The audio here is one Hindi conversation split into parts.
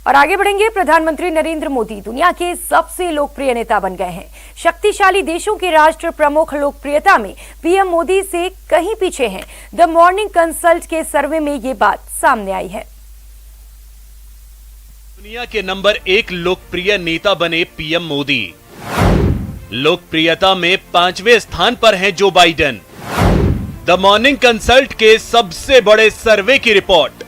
और आगे बढ़ेंगे। प्रधानमंत्री नरेंद्र मोदी दुनिया के सबसे लोकप्रिय नेता बन गए हैं। शक्तिशाली देशों के राष्ट्र प्रमुख लोकप्रियता में पीएम मोदी से कहीं पीछे हैं। द मॉर्निंग कंसल्ट के सर्वे में ये बात सामने आई है। दुनिया के नंबर 1 लोकप्रिय नेता बने पीएम मोदी। लोकप्रियता में 5वें स्थान पर हैं Joe Biden. The morning consult के सबसे बड़े सर्वे की रिपोर्ट।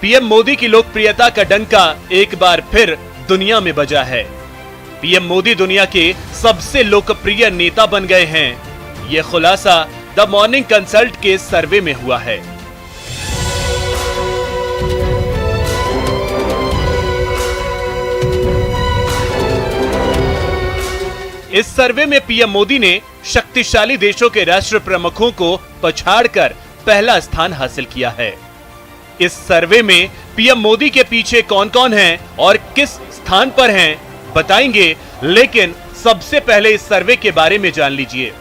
पीएम मोदी की लोकप्रियता का डंका एक बार फिर दुनिया में बजा है। पीएम मोदी दुनिया के सबसे लोकप्रिय नेता बन गए हैं। यह खुलासा द मॉर्निंग कंसल्ट के सर्वे में हुआ है। इस सर्वे में पीएम मोदी ने शक्तिशाली देशों के राष्ट्र प्रमुखों को पछाड़कर पहला स्थान हासिल किया है। इस सर्वे में पीएम मोदी के पीछे कौन कौन हैं और किस स्थान पर हैं बताएंगे, लेकिन सबसे पहले इस सर्वे के बारे में जान लीजिए।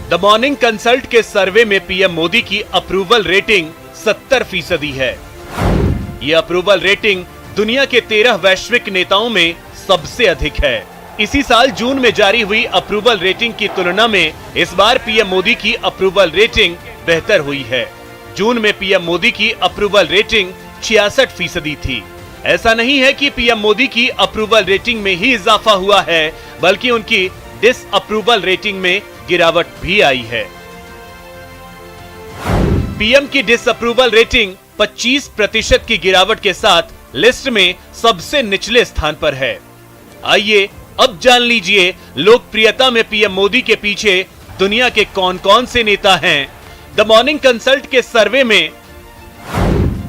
द मॉर्निंग कंसल्ट के सर्वे में पीएम मोदी की अप्रूवल रेटिंग 70% है। यह अप्रूवल रेटिंग दुनिया के 13 वैश्विक नेताओं में सबसे अधिक है। इसी साल जून में जारी हुई अप्रूवल रेटिंग की तुलना में इस बार पीएम मोदी की अप्रूवल रेटिंग बेहतर हुई है। जून में पीएम मोदी की अप्रूवल रेटिंग 66% थी। ऐसा नहीं है कि पीएम मोदी की अप्रूवल रेटिंग में ही इजाफा हुआ है, बल्कि उनकी डिस अप्रूवल रेटिंग में गिरावट भी आई है। पीएम की डिस अप्रूवल रेटिंग 25% की गिरावट के साथ लिस्ट में सबसे निचले स्थान पर है। आइए अब जान लीजिए लोकप्रियता में पीएम मोदी के पीछे दुनिया के कौन कौन से नेता हैं। द मॉर्निंग कंसल्ट के सर्वे में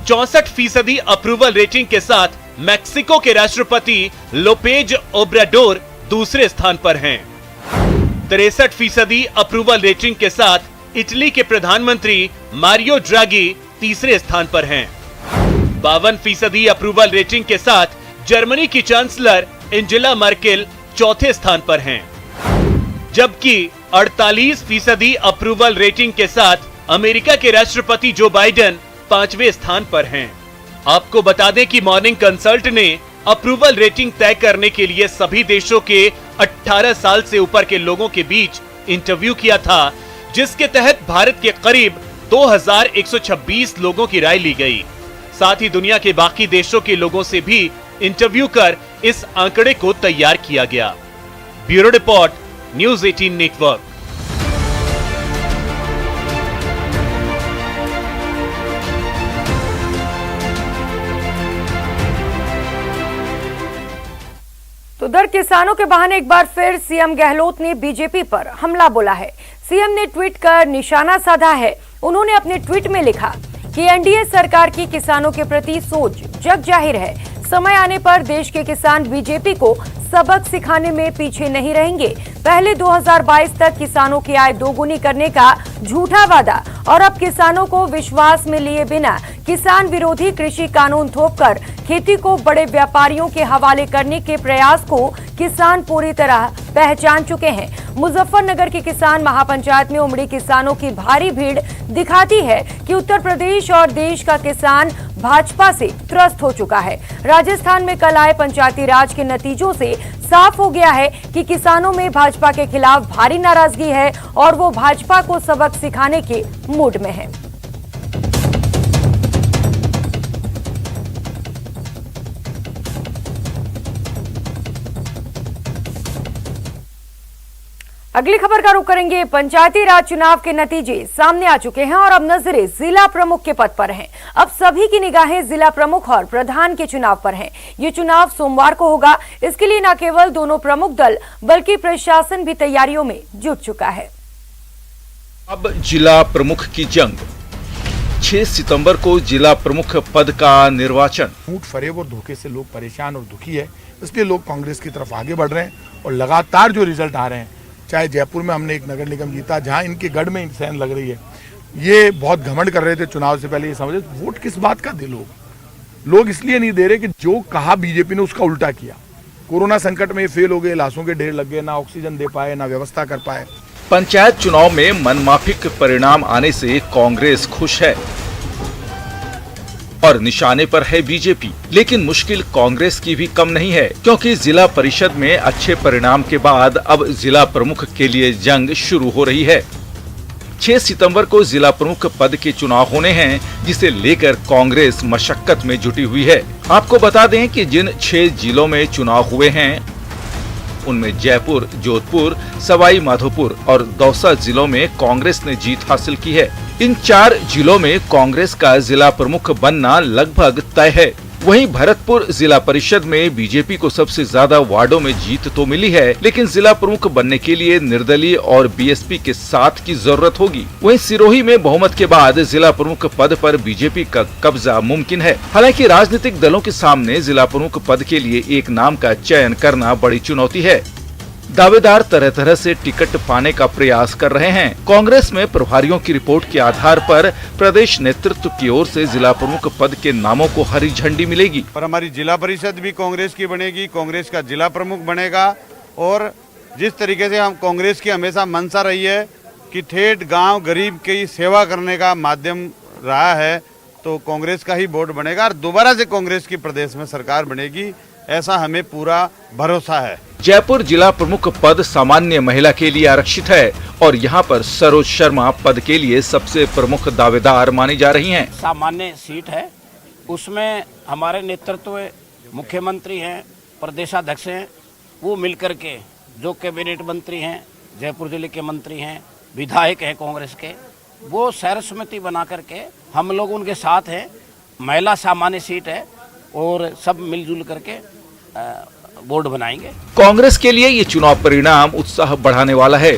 64% अप्रूवल रेटिंग के साथ मैक्सिको के राष्ट्रपति लोपेज ओब्राडोर दूसरे स्थान पर हैं। 63% अप्रूवल रेटिंग के साथ इटली के प्रधानमंत्री मारियो ड्रागी तीसरे स्थान पर हैं। 52% अप्रूवल रेटिंग के साथ जर्मनी की चांसलर एंजेला मर्केल चौथे स्थान पर हैं, जबकि 48% अप्रूवल रेटिंग के साथ अमेरिका के राष्ट्रपति जो बाइडेन 5वें स्थान पर हैं। आपको बता दें कि मॉर्निंग कंसल्ट ने अप्रूवल रेटिंग तय करने के लिए सभी देशों के 18 साल से ऊपर के लोगों के बीच इंटरव्यू किया था, जिसके तहत भारत के करीब 2126 लोगों की राय ली गई। साथ ही दुनिया के बाकी देशों के लोगों से भी इंटरव्यू कर इस आंकड़े को तैयार किया गया। Bureau report, news 18 network. तो उधर किसानों के बहाने एक बार फिर सीएम गहलोत ने बीजेपी पर हमला बोला है। सीएम ने ट्वीट कर निशाना साधा है। उन्होंने अपने ट्वीट में लिखा कि एनडीए सरकार की किसानों के प्रति सोच जग जाहिर है। समय आने पर देश के किसान बीजेपी को सबक सिखाने में पीछे नहीं रहेंगे। पहले 2022 तक किसानों की आय दोगुनी करने का झूठा वादा और अब किसानों को विश्वास में लिए बिना किसान विरोधी कृषि कानून थोपकर खेती को बड़े व्यापारियों के हवाले करने के प्रयास को किसान पूरी तरह पहचान चुके हैं। मुजफ्फरनगर के किसान महापंचायत में उमड़ी किसानों की भारी भीड़ दिखाती है कि उत्तर प्रदेश और देश का किसान भाजपा से त्रस्त हो चुका है। राजस्थान में कल आए पंचायती राज के नतीजों से साफ हो गया है कि किसानों में भाजपा के खिलाफ भारी नाराजगी है और वो भाजपा को सबक सिखाने के मूड में है। अगली खबर का रुख करेंगे। पंचायती राज चुनाव के नतीजे सामने आ चुके हैं और अब नजरें जिला प्रमुख के पद पर हैं। अब सभी की निगाहें जिला प्रमुख और प्रधान के चुनाव पर हैं। ये चुनाव सोमवार को होगा। इसके लिए न केवल दोनों प्रमुख दल बल्कि प्रशासन भी तैयारियों में जुट चुका है। अब जिला प्रमुख की जंग। 6 सितंबर को जिला प्रमुख पद का निर्वाचन। झूठ, फरेब और धोखे से लोग परेशान और दुखी है, इसलिए लोग कांग्रेस की तरफ आगे बढ़ रहे हैं और लगातार जो रिजल्ट आ रहे हैं, चाहे जयपुर में हमने एक नगर निगम जीता जहां इनके गढ़ में इंसान लग रही है, ये बहुत घमंड कर रहे थे चुनाव से पहले। ये समझे वोट किस बात का दिल होगा, लोग इसलिए नहीं दे रहे कि जो कहा बीजेपी ने उसका उल्टा किया। कोरोना संकट में फेल हो गए, लाशों के ढेर लग गए, ना ऑक्सीजन दे पाए, ना व्यवस्था कर पाए। पंचायत चुनाव में मनमाफिक परिणाम आने से कांग्रेस खुश है और निशाने पर है बीजेपी। लेकिन मुश्किल कांग्रेस की भी कम नहीं है, क्योंकि जिला परिषद में अच्छे परिणाम के बाद अब जिला प्रमुख के लिए जंग शुरू हो रही है। 6 सितंबर को जिला प्रमुख पद के चुनाव होने हैं, जिसे लेकर कांग्रेस मशक्कत में जुटी हुई है। आपको बता दें कि जिन 6 जिलों में चुनाव हुए हैं उनमें जयपुर, जोधपुर, सवाई माधोपुर और दौसा जिलों में कांग्रेस ने जीत हासिल की है। इन 4 जिलों में कांग्रेस का जिला प्रमुख बनना लगभग तय है। वहीं भरतपुर जिला परिषद में बीजेपी को सबसे ज्यादा वार्डों में जीत तो मिली है, लेकिन जिला प्रमुख बनने के लिए निर्दलीय और बीएसपी के साथ की जरूरत होगी। वहीं सिरोही में बहुमत के बाद जिला प्रमुख पद पर बीजेपी का कब्जा मुमकिन है। हालांकि राजनीतिक दलों के सामने जिला प्रमुख पद के लिए एक नाम का चयन करना बड़ी चुनौती है। दावेदार तरह तरह से टिकट पाने का प्रयास कर रहे हैं। कांग्रेस में प्रभारियों की रिपोर्ट के आधार पर प्रदेश नेतृत्व की ओर से जिला प्रमुख पद के नामों को हरी झंडी मिलेगी। पर हमारी जिला परिषद भी कांग्रेस की बनेगी, कांग्रेस का जिला प्रमुख बनेगा। और जिस तरीके से हम कांग्रेस की हमेशा मंशा रही है कि ठेठ गांव गरीब की सेवा करने का माध्यम रहा है, तो कांग्रेस का ही बोर्ड बनेगा और दोबारा से कांग्रेस की प्रदेश में सरकार बनेगी, ऐसा हमें पूरा भरोसा है। जयपुर जिला प्रमुख पद सामान्य महिला के लिए आरक्षित है और यहाँ पर सरोज शर्मा पद के लिए सबसे प्रमुख दावेदार मानी जा रही हैं। सामान्य सीट है, उसमें हमारे नेतृत्व मुख्यमंत्री हैं, प्रदेशाध्यक्ष हैं, वो मिलकर के जो कैबिनेट मंत्री हैं, जयपुर जिले के मंत्री हैं, विधायक हैं कांग्रेस के, वो शहर समिति बना करके हम लोग उनके साथ हैं। महिला सामान्य सीट है और सब मिलजुल करके बोर्ड बनाएंगे। कांग्रेस के लिए ये चुनाव परिणाम उत्साह बढ़ाने वाला है।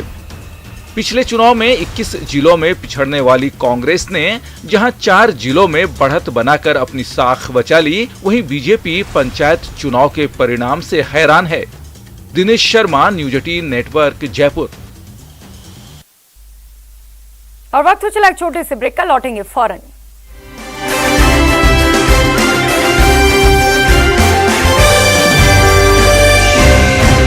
पिछले चुनाव में 21 जिलों में पिछड़ने वाली कांग्रेस ने जहां 4 जिलों में बढ़त बनाकर अपनी साख बचा ली, वहीं बीजेपी पंचायत चुनाव के परिणाम से हैरान है। Dinesh Sharma, news 18 network, Jaipur. और वक्त हो चला एक छोटे से ब्रेक का, लौटेंगे फौरन।